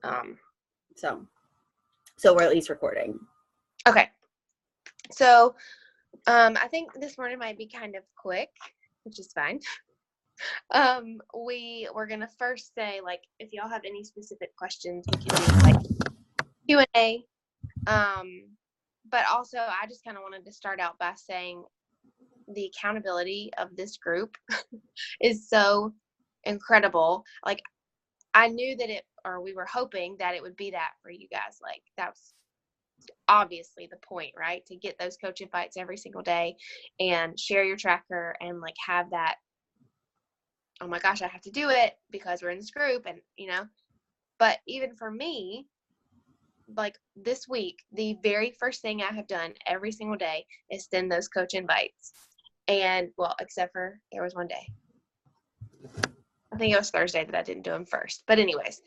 So we're at least recording. Okay. So I think this morning might be kind of quick, which is fine. We're gonna first say, like, if y'all have any specific questions, we can do like Q&A. But also I just kind of wanted to start out by saying the accountability of this group is so incredible. Like, I knew that we were hoping that it would be that for you guys. Like, that's obviously the point, right? To get those coach invites every single day and share your tracker and like have that, oh my gosh, I have to do it because we're in this group, and but even for me, like this week, the very first thing I have done every single day is send those coach invites. And well, except for there was one day, I think it was Thursday, that I didn't do them first. But anyways,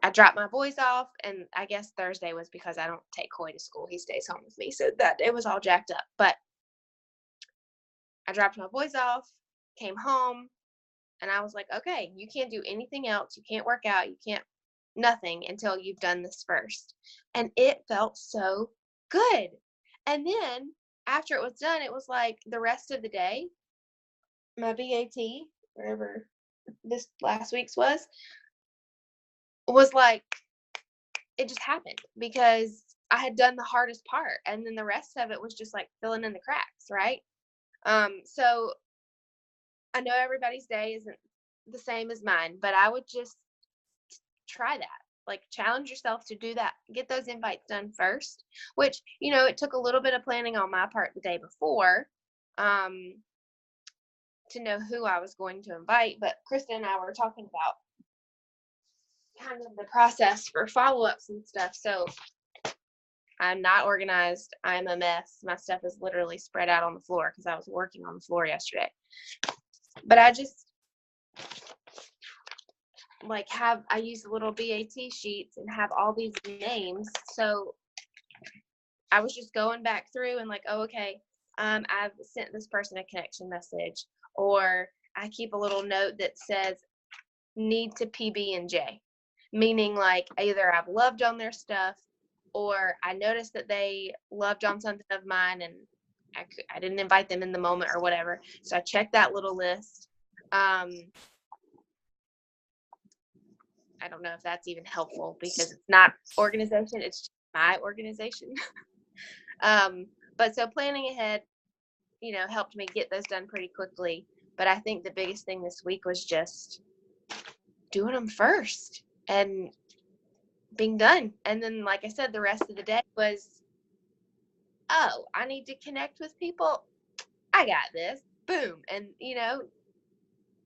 I dropped my boys off, and I guess Thursday was because I don't take Coy to school. He stays home with me, so that it was all jacked up. But I dropped my boys off, came home, and I was like, okay, you can't do anything else. You can't work out. You can't nothing until you've done this first. And it felt so good. And then after it was done, it was like the rest of the day, my BAT, wherever this last week's was like, it just happened because I had done the hardest part. And then the rest of it was just like filling in the cracks, right? So I know everybody's day isn't the same as mine, but I would just try that. Like, challenge yourself to do that. Get those invites done first, which, it took a little bit of planning on my part the day before to know who I was going to invite. But Krista and I were talking about kind of the process for follow-ups and stuff. So I'm not organized. I'm a mess. My stuff is literally spread out on the floor because I was working on the floor yesterday. But I just I use little BAT sheets and have all these names. So I was just going back through and like, oh, okay, I've sent this person a connection message, or I keep a little note that says need to PB&J, meaning like either I've loved on their stuff or I noticed that they loved on something of mine and I didn't invite them in the moment or whatever. So I checked that little list. I don't know if that's even helpful because it's not organization, it's just my organization. But so planning ahead, helped me get those done pretty quickly. But I think the biggest thing this week was just doing them first and being done. And then, like I said, the rest of the day was, oh, I need to connect with people. I got this. Boom. And,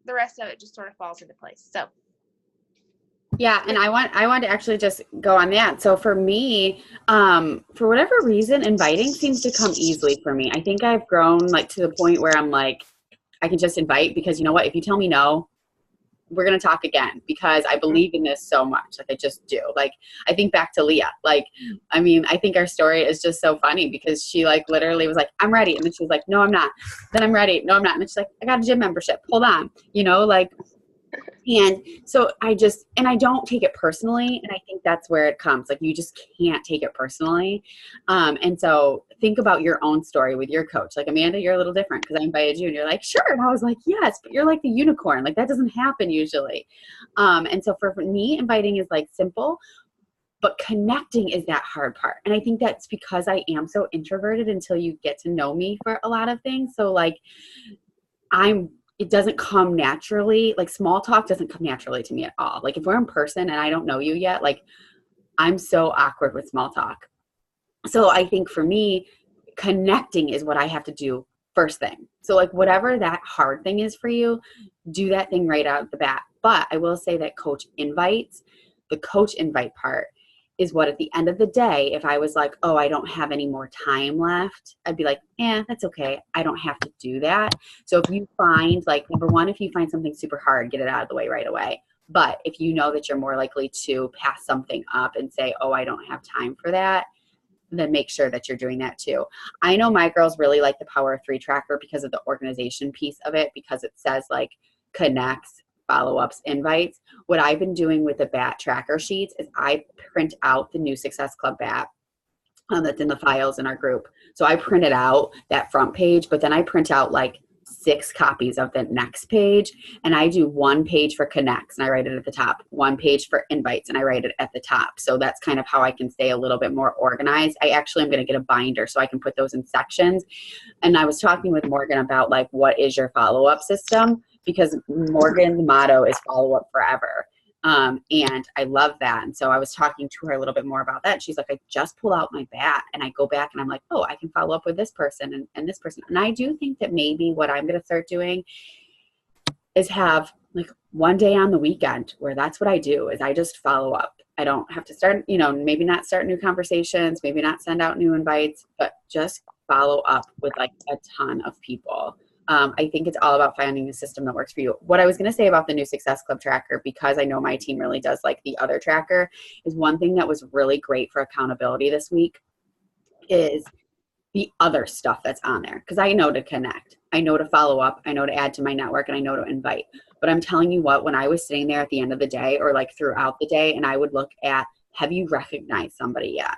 the rest of it just sort of falls into place. So. Yeah, and I want to actually just go on that. So for me, for whatever reason, inviting seems to come easily for me. I think I've grown like to the point where I'm like, I can just invite because you know what? If you tell me no, we're going to talk again because I believe in this so much. Like I just do. Like I think back to Leah. Like, I mean, I think our story is just so funny because she like literally was like, I'm ready. And then she was like, no, I'm not. Then I'm ready. No, I'm not. And then she's like, I got a gym membership. Hold on. Like, and so I don't take it personally. And I think that's where it comes. Like you just can't take it personally. And so think about your own story with your coach. Like Amanda, you're a little different because I invited you and you're like, sure. And I was like, yes, but you're like the unicorn. Like that doesn't happen usually. And so for me, inviting is like simple, but connecting is that hard part. And I think that's because I am so introverted until you get to know me for a lot of things. So like it doesn't come naturally. Like small talk doesn't come naturally to me at all. Like if we're in person and I don't know you yet, like I'm so awkward with small talk. So I think for me, connecting is what I have to do first thing. So like whatever that hard thing is for you, do that thing right out of the bat. But I will say that the coach invite part is what at the end of the day, if I was like, oh, I don't have any more time left, I'd be like, that's okay. I don't have to do that. So if you find like, number one, if you find something super hard, get it out of the way right away. But if you know that you're more likely to pass something up and say, oh, I don't have time for that, then make sure that you're doing that too. I know my girls really like the Power of 3 tracker because of the organization piece of it, because it says like connects follow-ups, invites, what I've been doing with the BAT tracker sheets is I print out the New Success Club BAT that's in the files in our group. So I printed out that front page, but then I print out like 6 copies of the next page, and I do 1 page for connects and I write it at the top, 1 page for invites and I write it at the top. So that's kind of how I can stay a little bit more organized. I actually am going to get a binder so I can put those in sections. And I was talking with Morgan about like, what is your follow-up system? Because Morgan's motto is follow up forever. And I love that. And so I was talking to her a little bit more about that. She's like, I just pull out my BAT and I go back and I'm like, oh, I can follow up with this person and this person. And I do think that maybe what I'm going to start doing is have like one day on the weekend where that's what I do is I just follow up. I don't have to start, maybe not start new conversations, maybe not send out new invites, but just follow up with like a ton of people. I think it's all about finding a system that works for you. What I was going to say about the New Success Club tracker, because I know my team really does like the other tracker, is one thing that was really great for accountability this week is the other stuff that's on there. Because I know to connect, I know to follow up, I know to add to my network, and I know to invite. But I'm telling you what, when I was sitting there at the end of the day or like throughout the day and I would look at, have you recognized somebody yet?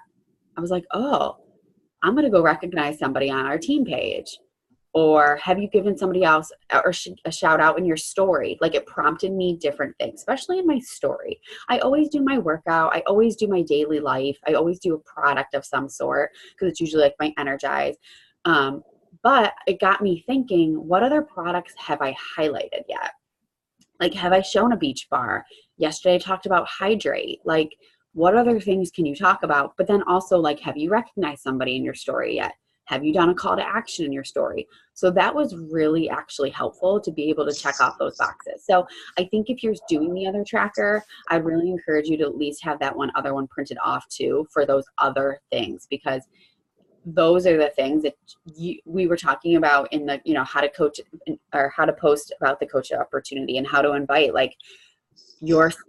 I was like, oh, I'm going to go recognize somebody on our team page. Or have you given somebody else a shout out in your story? Like it prompted me different things, especially in my story. I always do my workout. I always do my daily life. I always do a product of some sort because it's usually like my Energize. But it got me thinking, what other products have I highlighted yet? Like, have I shown a beach bar? Yesterday I talked about Hydrate. Like, what other things can you talk about? But then also like, have you recognized somebody in your story yet? Have you done a call to action in your story? So that was really actually helpful to be able to check off those boxes. So I think if you're doing the other tracker, I'd really encourage you to at least have that other one printed off too for those other things, because those are the things that we were talking about in the, how to coach or how to post about the coach opportunity and how to invite, like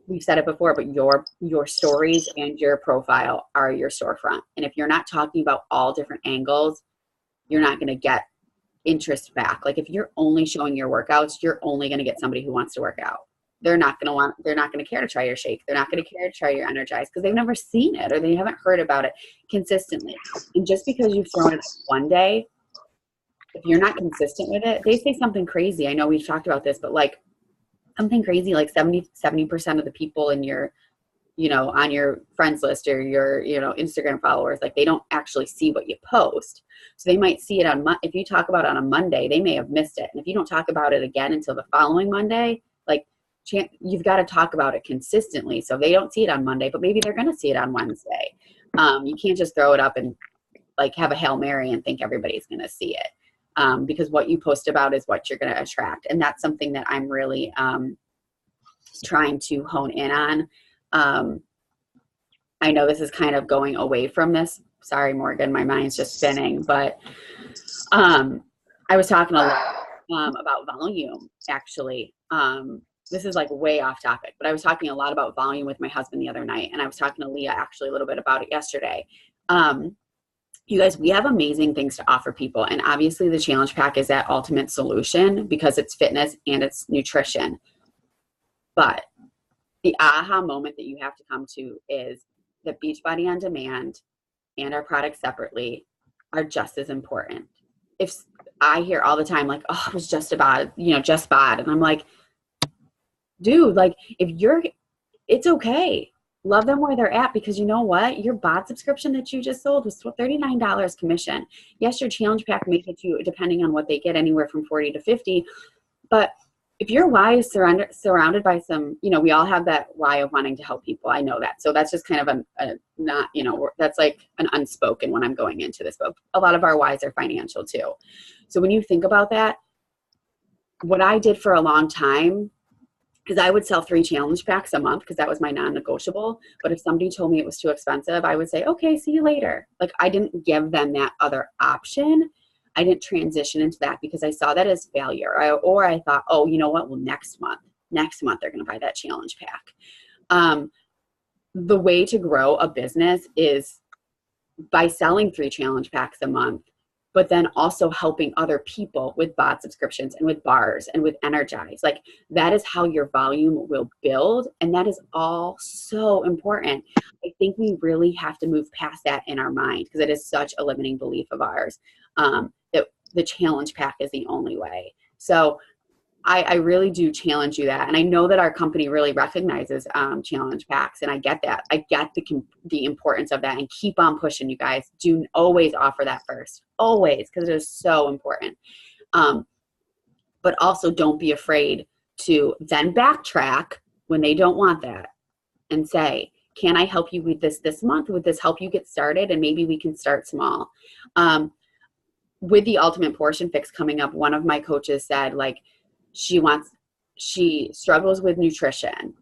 we've said it before, but your stories and your profile are your storefront. And if you're not talking about all different angles, you're not going to get interest back. Like if you're only showing your workouts, you're only going to get somebody who wants to work out. They're not going to care to try your shake. They're not going to care to try your Energize because they've never seen it or they haven't heard about it consistently. And just because you've thrown it one day, if you're not consistent with it, they say something crazy. I know we've talked about this, but like something crazy, like 70% of the people in your, on your friends list or your, Instagram followers, like they don't actually see what you post. So they might see it if you talk about it on a Monday, they may have missed it. And if you don't talk about it again until the following Monday, like you've got to talk about it consistently. So they don't see it on Monday, but maybe they're going to see it on Wednesday. You can't just throw it up and like have a Hail Mary and think everybody's going to see it. Because what you post about is what you're going to attract. And that's something that I'm really trying to hone in on. I know this is kind of going away from this. Sorry, Morgan, my mind's just spinning. But I was talking a lot about volume, actually. This is like way off topic, but I was talking a lot about volume with my husband the other night. And I was talking to Leah actually a little bit about it yesterday. You guys, we have amazing things to offer people. And obviously the challenge pack is that ultimate solution because it's fitness and it's nutrition. But the aha moment that you have to come to is that Beachbody On Demand and our products separately are just as important. If I hear all the time, like, oh, it was just about, just bad. And I'm like, dude, like it's okay. Love them where they're at because you know what? Your bot subscription that you just sold was $39 commission. Yes, your challenge pack may get you, depending on what they get, anywhere from 40 to 50. But if your why is surrounded by some, we all have that why of wanting to help people. I know that. So that's just kind of not, that's like an unspoken when I'm going into this. But a lot of our whys are financial too. So when you think about that, what I did for a long time, because I would sell 3 challenge packs a month because that was my non-negotiable. But if somebody told me it was too expensive, I would say, okay, see you later. Like I didn't give them that other option. I didn't transition into that because I saw that as failure. Or I thought, oh, you know what? Well, next month they're going to buy that challenge pack. The way to grow a business is by selling 3 challenge packs a month but then also helping other people with BOD subscriptions and with bars and with Energize. Like that is how your volume will build. And that is all so important. I think we really have to move past that in our mind because it is such a limiting belief of ours, that the challenge pack is the only way. So I really do challenge you that. And I know that our company really recognizes challenge packs. And I get that. I get the importance of that, and keep on pushing, you guys. Do always offer that first. Always, because it is so important. But also don't be afraid to then backtrack when they don't want that and say, can I help you with this month? Would this help you get started? And maybe we can start small. With the Ultimate Portion Fix coming up, one of my coaches said, like, she struggles with nutrition,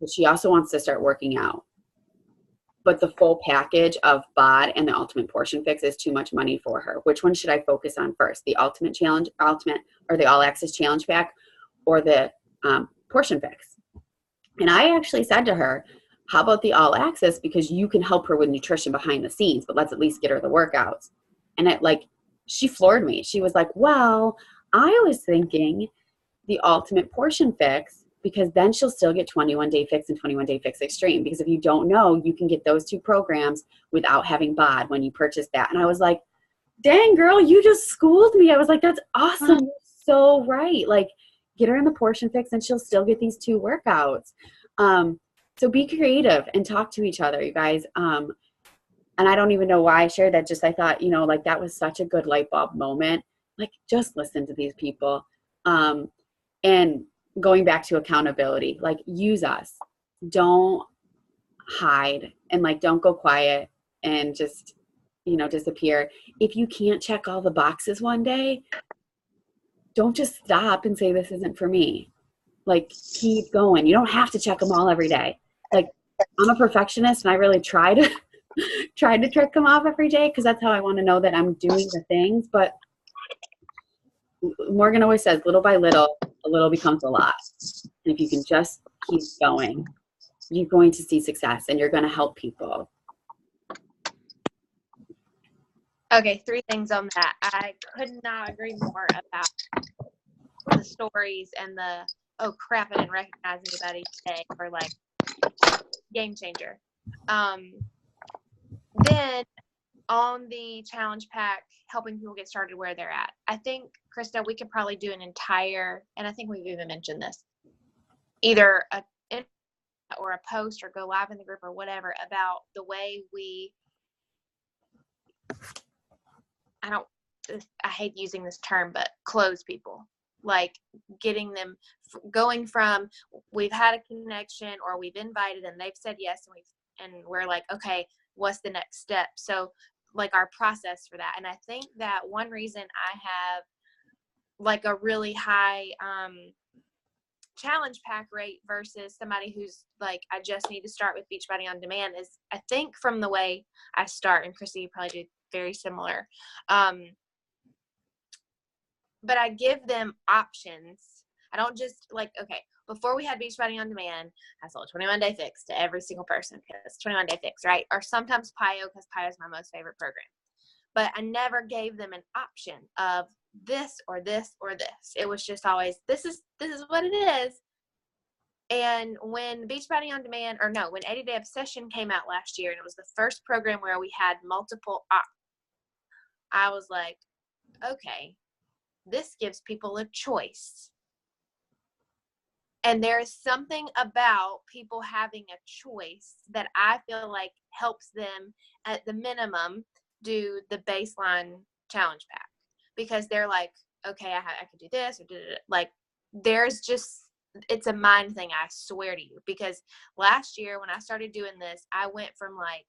but she also wants to start working out. But the full package of BOD and the Ultimate Portion Fix is too much money for her. Which one should I focus on first? The Ultimate or the All Access Challenge Pack, or the Portion Fix? And I actually said to her, how about the All Access? Because you can help her with nutrition behind the scenes, but let's at least get her the workouts. And she floored me. She was like, well, I was thinking the Ultimate Portion Fix, because then she'll still get 21 Day Fix and 21 Day Fix Extreme. Because if you don't know, you can get those two programs without having BOD when you purchase that. And I was like, dang, girl, you just schooled me. I was like, that's awesome. You're so right. Like, get her in the Portion Fix and she'll still get these two workouts. So be creative and talk to each other, you guys. And I don't even know why I shared that. Just I thought, like that was such a good light bulb moment. Like, just listen to these people. And going back to accountability, like, use us. Don't hide, and like, don't go quiet and just, disappear. If you can't check all the boxes one day, don't just stop and say, this isn't for me. Like, keep going. You don't have to check them all every day. Like, I'm a perfectionist and I really try to check them off every day, because that's how I want to know that I'm doing the things. But Morgan always says, little by little, a little becomes a lot. And if you can just keep going, you're going to see success and you're going to help people. Okay, 3 things on that. I could not agree more about the stories and the, oh crap, I didn't recognize anybody today, or like game changer. Then on the challenge pack, helping people get started where they're at. I think, Krista, we could probably do an entire, and I think we've even mentioned this, either or a post or go live in the group or whatever, about the way we, I hate using this term, but close people. Like, getting them going from, we've had a connection or we've invited and they've said yes, and we're like, okay, what's the next step? So like our process for that. And I think that one reason I have like a really high challenge pack rate versus somebody who's like, I just need to start with Beachbody On Demand, is I think from the way I start, and Chrissy, you probably do very similar. But I give them options. I don't just like, okay, before we had Beachbody On Demand, I sold a 21-day fix to every single person because 21-day fix, right? Or sometimes PiYo, because PiYo is my most favorite program. But I never gave them an option of this or this or this. It was just always, this is what it is. And when Beachbody On Demand, when 80 Day Obsession came out last year, and it was the first program where we had multiple options, I was like, okay, this gives people a choice. And there is something about people having a choice that I feel like helps them, at the minimum, do the baseline challenge pack, because they're like, okay, I could do this, or like, there's just, it's a mind thing, I swear to you. Because last year when I started doing this, I went from like,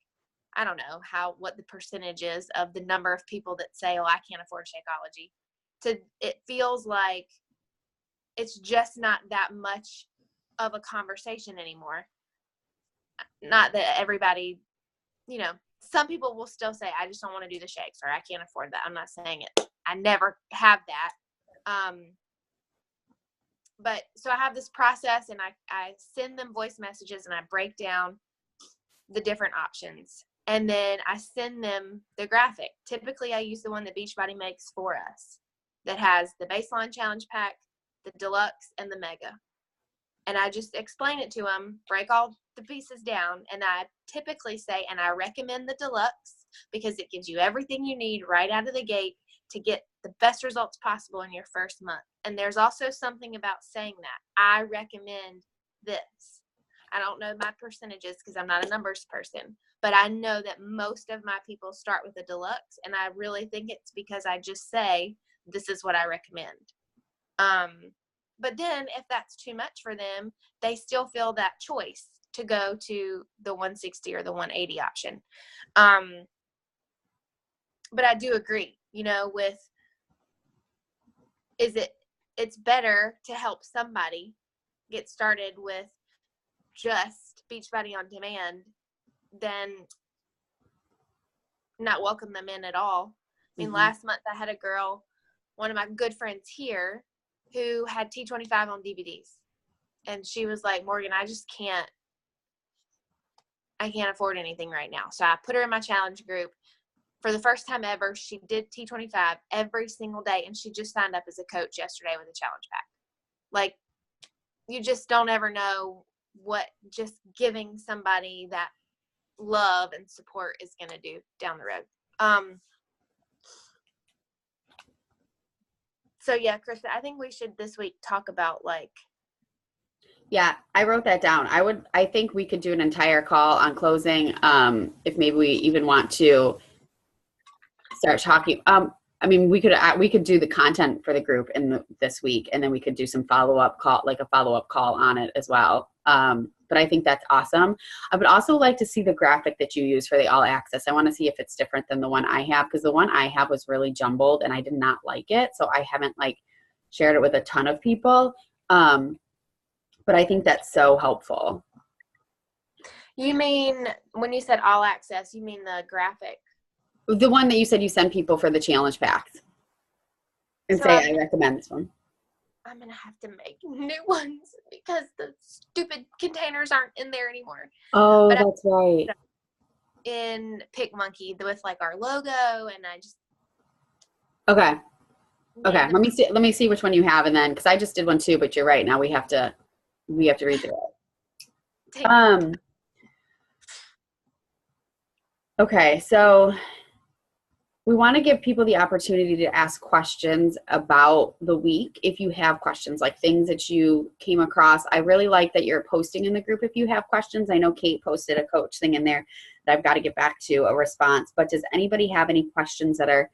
I don't know what the percentage is of the number of people that say, oh, I can't afford Shakeology, to it feels like it's just not that much of a conversation anymore. Not that everybody, some people will still say, I just don't want to do the shakes, or I can't afford that. I'm not saying it. I never have that. But so I have this process, and I send them voice messages, and I break down the different options. And then I send them the graphic. Typically, I use the one that Beachbody makes for us that has the baseline challenge pack, the deluxe, and the mega. And I just explain it to them, break all the pieces down, and I typically say, and I recommend the deluxe because it gives you everything you need right out of the gate to get the best results possible in your first month. And there's also something about saying that. I recommend this. I don't know my percentages because I'm not a numbers person, but I know that most of my people start with a deluxe, and I really think it's because I just say, this is what I recommend. But then if that's too much for them, they still feel that choice to go to the 160 or the 180 option. But I do agree, with it's better to help somebody get started with just Beachbody on Demand than not welcome them in at all. I mean, last month I had a girl, one of my good friends here, who had T25 on DVDs. And she was like, Morgan, I can't afford anything right now. So I put her in my challenge group. For the first time ever, she did T25 every single day, and she just signed up as a coach yesterday with a challenge pack. Like, you just don't ever know what just giving somebody that love and support is going to do down the road. So yeah, Krista, I think we should this week talk about Yeah, I wrote that down. I think we could do an entire call on closing. If maybe we even want to start talking. I mean, we could do the content for the group this week, and then we could do some follow-up call on it as well. But I think that's awesome. I would also like to see the graphic that you use for the all access. I want to see if it's different than the one I have, because the one I have was really jumbled and I did not like it. So I haven't shared it with a ton of people. But I think that's so helpful. You mean, when you said all access, you mean the graphic? The one that you said you send people for the challenge packs. And so I recommend this one. I'm going to have to make new ones because the stupid containers aren't in there anymore. Oh, but that's right. In PicMonkey with our logo, and I just. Okay. Let me see which one you have, and then, because I just did one too, but you're right. Now we have to read through it. Okay, so we want to give people the opportunity to ask questions about the week. If you have questions, like things that you came across, I really like that you're posting in the group if you have questions. I know Kate posted a coach thing in there that I've got to get back to a response, but does anybody have any questions that are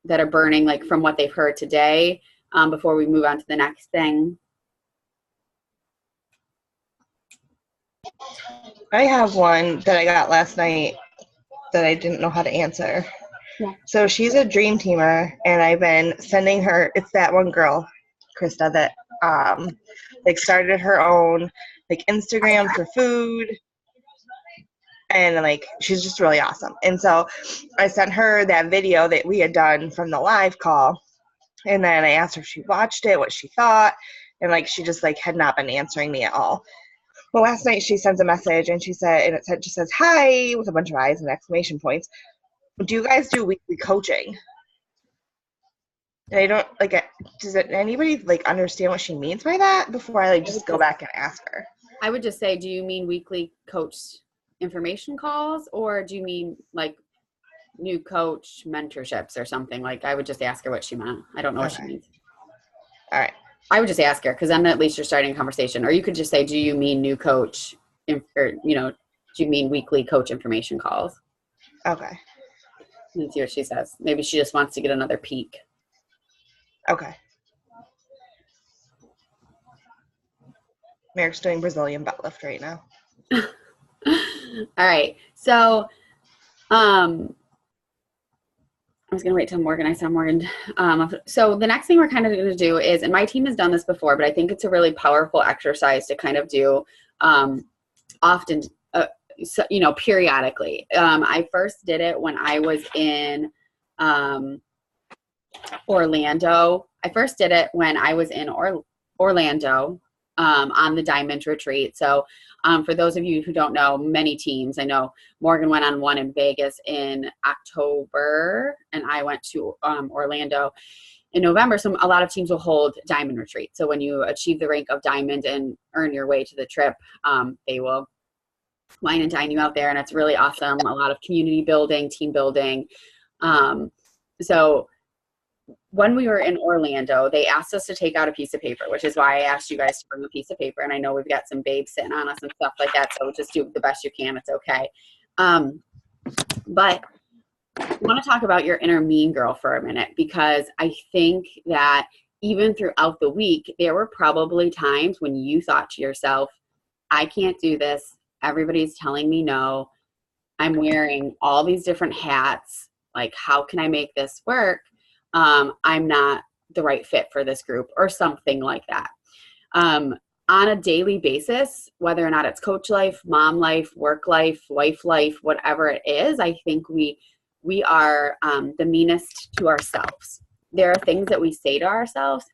that are burning from what they've heard today, before we move on to the next thing? I have one that I got last night that I didn't know how to answer. Yeah. So she's a dream teamer, and I've been sending her, it's that one girl, Krista, that started her own Instagram for food, and she's just really awesome. And so I sent her that video that we had done from the live call, and then I asked her if she watched it, what she thought, and she just had not been answering me at all. Well, last night she sends a message, and just says, hi, with a bunch of eyes and exclamation points. Do you guys do weekly coaching? And I don't, does anybody, understand what she means by that before I, just go back and ask her? I would just say, do you mean weekly coach information calls, or do you mean, new coach mentorships or something? I would just ask her what she meant. I don't know what she means. All right. I would just ask her, because then at least you're starting a conversation. Or you could just say, do you mean new coach, do you mean weekly coach information calls? Okay. Let's see what she says. Maybe she just wants to get another peek. Okay. Merrick's doing Brazilian butt lift right now. All right. So, I was going to wait till Morgan. I saw Morgan. So the next thing we're kind of going to do is, and my team has done this before, but I think it's a really powerful exercise to kind of do often, periodically. I first did it when I was in Orlando. Orlando. on the Diamond Retreat. So for those of you who don't know, many teams, I know Morgan went on one in Vegas in October, and I went to Orlando in November. So a lot of teams will hold Diamond Retreat. So when you achieve the rank of Diamond and earn your way to the trip, they will wine and dine you out there, and it's really awesome. A lot of community building, team building. So when we were in Orlando, they asked us to take out a piece of paper, which is why I asked you guys to bring a piece of paper. And I know we've got some babes sitting on us and stuff like that, so just do the best you can. It's okay. But I want to talk about your inner mean girl for a minute, because I think that even throughout the week, there were probably times when you thought to yourself, I can't do this. Everybody's telling me no. I'm wearing all these different hats. Like, how can I make this work? I'm not the right fit for this group, or something like that. On a daily basis, whether or not it's coach life, mom life, work life, wife life, whatever it is, I think we are the meanest to ourselves. There are things that we say to ourselves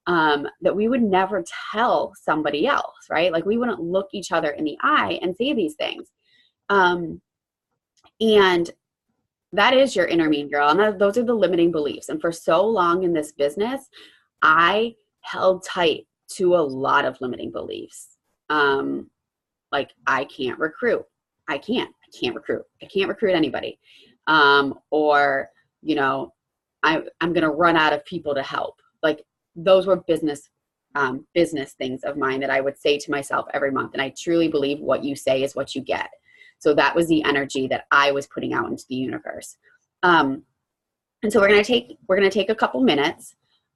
that we would never tell somebody else, right? Like, we wouldn't look each other in the eye and say these things. And that is your inner mean girl. And those are the limiting beliefs. And for so long in this business, I held tight to a lot of limiting beliefs. Like, I can't recruit. I can't recruit. I can't recruit anybody. Or, you know, I'm going to run out of people to help. Like, those were business things of mine that I would say to myself every month. And I truly believe what you say is what you get. So that was the energy that I was putting out into the universe. And so we're going to take a couple minutes.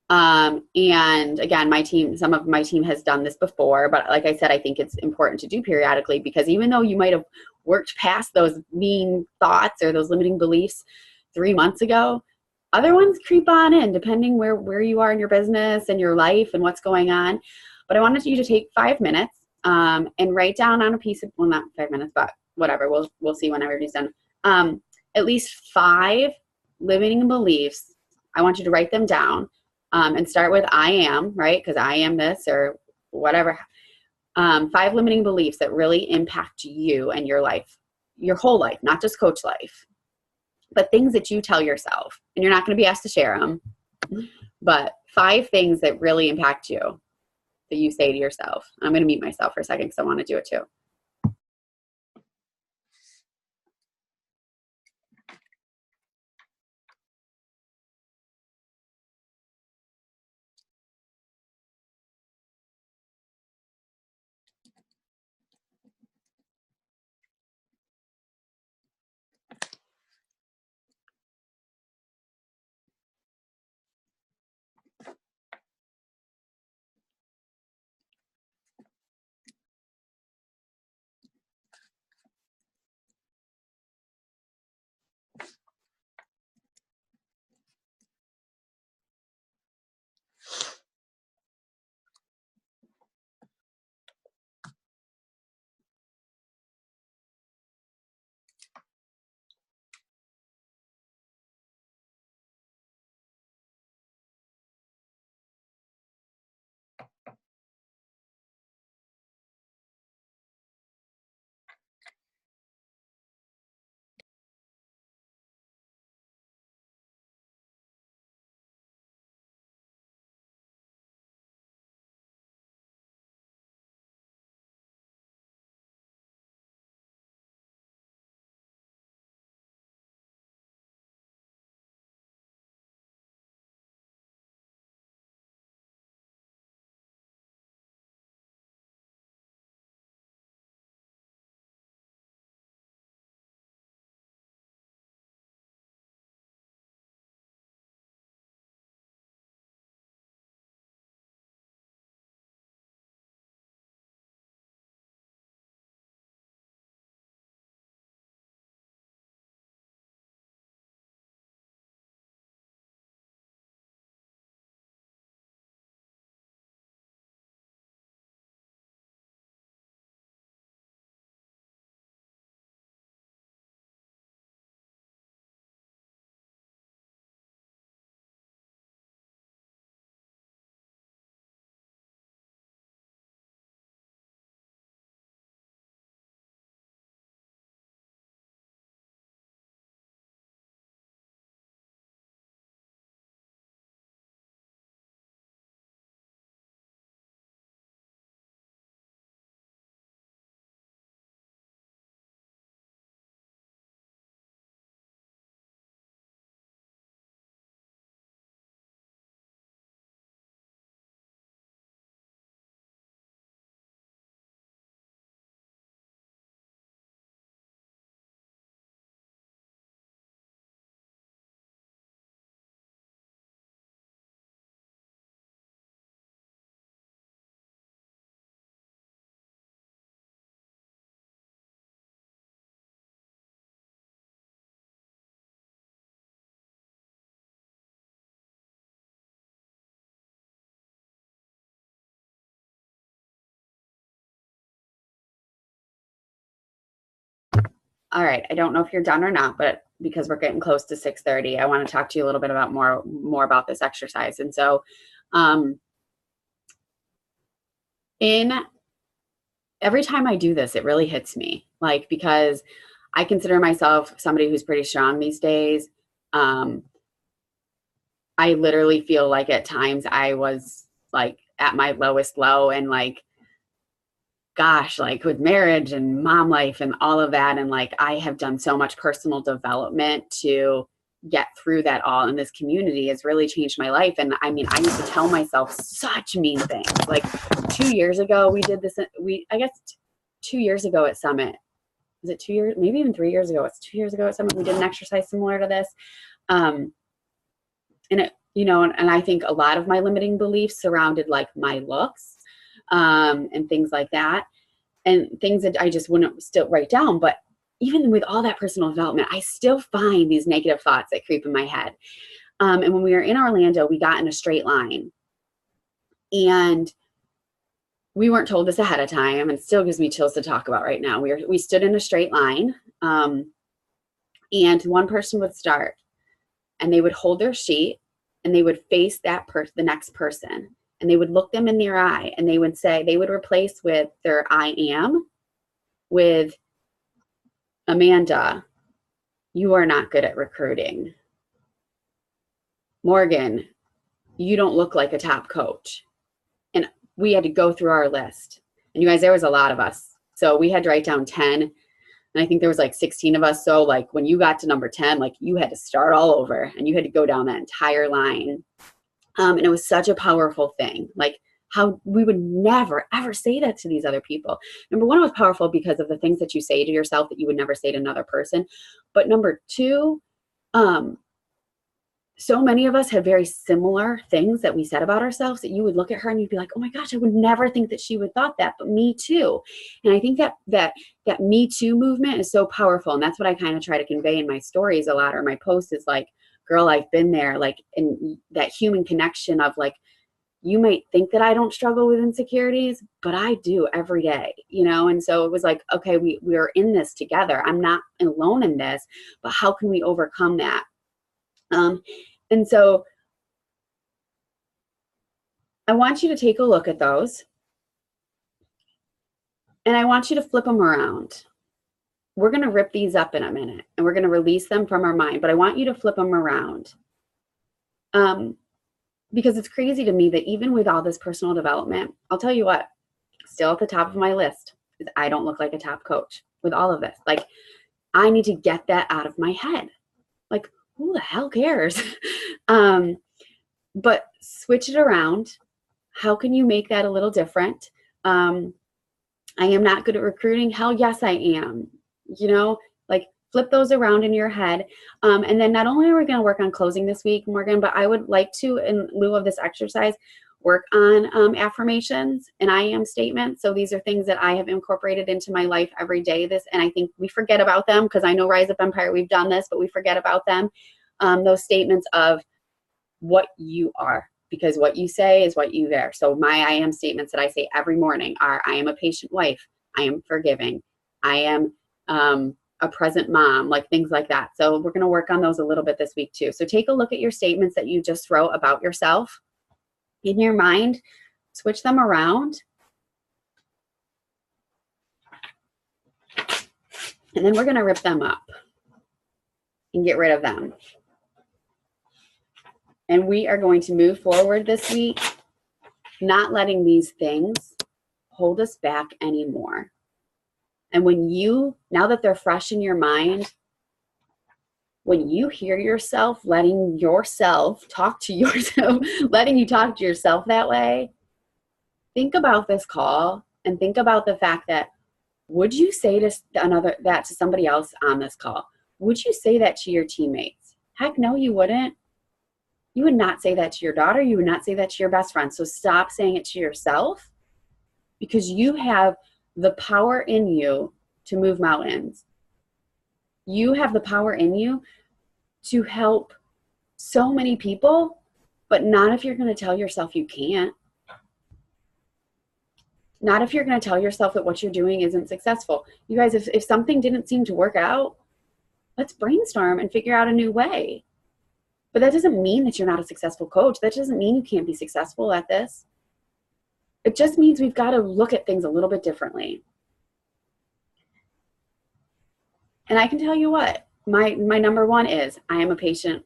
And again, some of my team has done this before, but like I said, I think it's important to do periodically, because even though you might have worked past those mean thoughts or those limiting beliefs 3 months ago, other ones creep on in depending where you are in your business and your life and what's going on. But I wanted you to take 5 minutes and write down on a piece of, well, not 5 minutes, but whatever, we'll see when everybody's done. At least 5 limiting beliefs. I want you to write them down and start with I am, right? Because I am this or whatever. 5 limiting beliefs that really impact you and your life, your whole life, not just coach life, but things that you tell yourself. And you're not going to be asked to share them, but 5 things that really impact you that you say to yourself. I'm going to mute myself for a second because I want to do it too. all right, I don't know if you're done or not, but because we're getting close to 6:30, I want to talk to you a little bit about more about this exercise. And so, in every time I do this, it really hits me, like, because I consider myself somebody who's pretty strong these days. I literally feel like at times I was like at my lowest low, and like, gosh, like with marriage and mom life and all of that. And like, I have done so much personal development to get through that all. And this community has really changed my life. And I mean, I used to tell myself such mean things. Like 2 years ago, we did this, I guess 2 years ago at Summit, was it 2 years, maybe even 3 years ago? It's 2 years ago at Summit. We did an exercise similar to this. And it, you know, and I think a lot of my limiting beliefs surrounded like my looks, and things like that, and things that I just wouldn't still write down. But even with all that personal development, I still find these negative thoughts that creep in my head. And when we were in Orlando, we got in a straight line, and we weren't told this ahead of time, and it still gives me chills to talk about right now. We stood in a straight line, and one person would start, and they would hold their sheet, and they would face the next person, and they would look them in their eye, and they would say, they would replace with their I am with, Amanda, you are not good at recruiting. Morgan, you don't look like a top coach. And we had to go through our list. And you guys, there was a lot of us. So we had to write down 10. And I think there was like 16 of us. So like when you got to number 10, like you had to start all over, and you had to go down that entire line. And it was such a powerful thing. Like how we would never, ever say that to these other people. Number one, it was powerful because of the things that you say to yourself that you would never say to another person. But number two, so many of us had very similar things that we said about ourselves that you would look at her and you'd be like, oh my gosh, I would never think that she would thought that, but me too. And I think that Me Too movement is so powerful. And that's what I kind of try to convey in my stories a lot, or my posts, is like, girl, I've been there, like in that human connection of like, you might think that I don't struggle with insecurities, but I do every day, you know? And so it was like, okay, we're in this together. I'm not alone in this, but how can we overcome that? And so I want you to take a look at those, and I want you to flip them around. We're going to rip these up in a minute, and we're going to release them from our mind, but I want you to flip them around. Because it's crazy to me that even with all this personal development, I'll tell you what, still at the top of my list is I don't look like a top coach with all of this. Like, I need to get that out of my head. Like, who the hell cares? But switch it around. How can you make that a little different? I am not good at recruiting. Hell yes, I am. You know, like, flip those around in your head. And then not only are we going to work on closing this week, Morgan, but I would like to, in lieu of this exercise, work on affirmations and I am statements. So these are things that I have incorporated into my life every day. And I think we forget about them, because I know Rise Up Empire, we've done this, but we forget about them. Those statements of what you are, because what you say is what you there. So my I am statements that I say every morning are, I am a patient wife. I am forgiving. I am a present mom, like things like that. So we're going to work on those a little bit this week too. So take a look at your statements that you just wrote about yourself in your mind, switch them around. And then we're going to rip them up and get rid of them. And we are going to move forward this week, not letting these things hold us back anymore. And now that they're fresh in your mind, when you hear yourself letting yourself talk to yourself, letting you talk to yourself that way, think about this call and think about the fact that, would you say that to somebody else on this call? Would you say that to your teammates? Heck no, you wouldn't. You would not say that to your daughter. You would not say that to your best friend. So stop saying it to yourself, because you have the power in you to move mountains. You have the power in you to help so many people, but not if you're going to tell yourself you can't. Not if you're going to tell yourself that what you're doing isn't successful. You guys, if something didn't seem to work out, let's brainstorm and figure out a new way. But that doesn't mean that you're not a successful coach. That doesn't mean you can't be successful at this. It just means we've got to look at things a little bit differently. And I can tell you what, my number one is I am a patient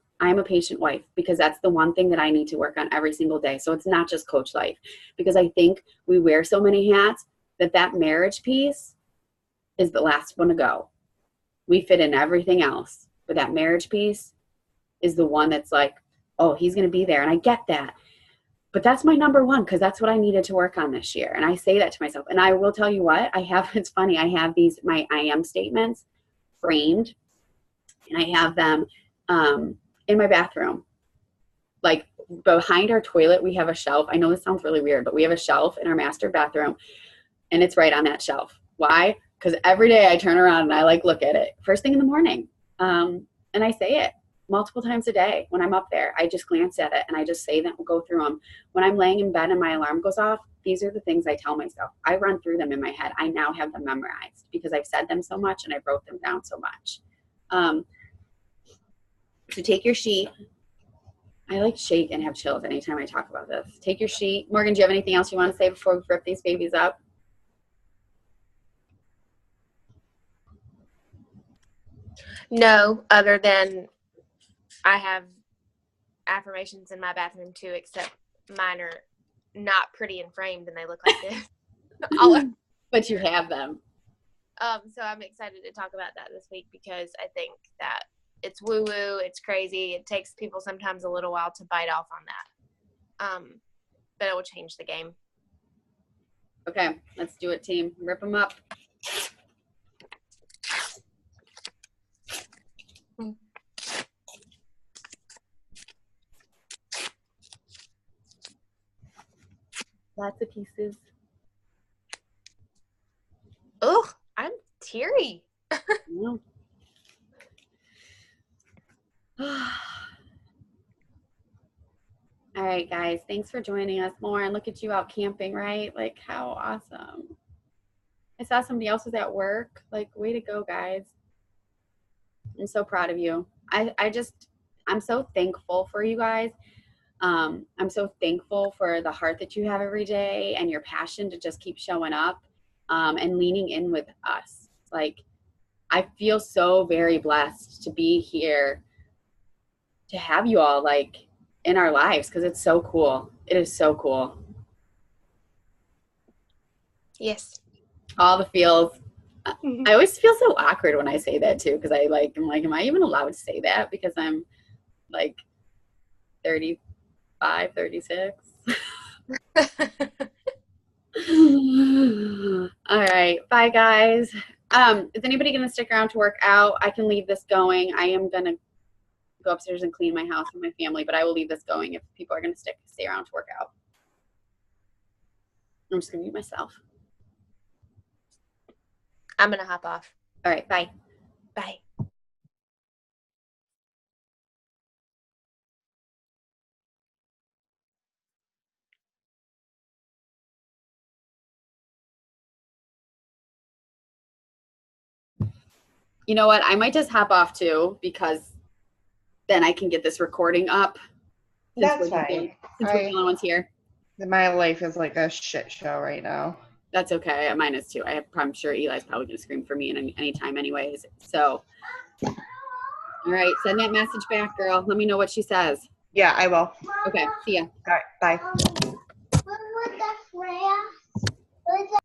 wife, because that's the one thing that I need to work on every single day. So it's not just coach life, because I think we wear so many hats that marriage piece is the last one to go. We fit in everything else, but that marriage piece is the one that's like, oh, he's going to be there. And I get that. But that's my number one, because that's what I needed to work on this year. And I say that to myself. And I will tell you what, it's funny. I have my I am statements framed, and I have them in my bathroom. Like behind our toilet, we have a shelf. I know this sounds really weird, but we have a shelf in our master bathroom, and it's right on that shelf. Why? Because every day I turn around and I look at it first thing in the morning. And I say it multiple times a day when I'm up there. I just glance at it and I just say that, we'll go through them. When I'm laying in bed and my alarm goes off, these are the things I tell myself. I run through them in my head. I now have them memorized because I've said them so much and I wrote them down so much. So take your sheet. I shake and have chills anytime I talk about this. Take your sheet. Morgan, do you have anything else you want to say before we rip these babies up? No, other than I have affirmations in my bathroom too, except mine are not pretty and framed and they look like this. But you have them. So I'm excited to talk about that this week, because I think that it's woo-woo, it's crazy. It takes people sometimes a little while to bite off on that. But it will change the game. Okay, let's do it, team. Rip them up. Lots of pieces. Oh, I'm teary. Yeah. All right, guys. Thanks for joining us, Lauren. Look at you out camping, right? How awesome. I saw somebody else was at work. Way to go, guys. I'm so proud of you. I'm so thankful for you guys. I'm so thankful for the heart that you have every day and your passion to just keep showing up and leaning in with us. I feel so very blessed to be here, to have you all in our lives, because it's so cool. It is so cool. Yes. All the feels. I always feel so awkward when I say that too, because I'm like, am I even allowed to say that? Because I'm 35, 36. All right. Bye, guys. Is anybody going to stick around to work out? I can leave this going. I am going to go upstairs and clean my house with my family, but I will leave this going if people are going to stay around to work out. I'm just going to mute myself. I'm going to hop off. All right. Bye. Bye. You know what? I might just hop off too, because then I can get this recording up. That's fine. Since we're the only ones here. My life is like a shit show right now. That's okay. Mine is too. I'm sure Eli's probably going to scream for me any time anyways. So, all right. Send that message back, girl. Let me know what she says. Yeah, I will. Okay. See ya. All right. Bye. What was that, Freya?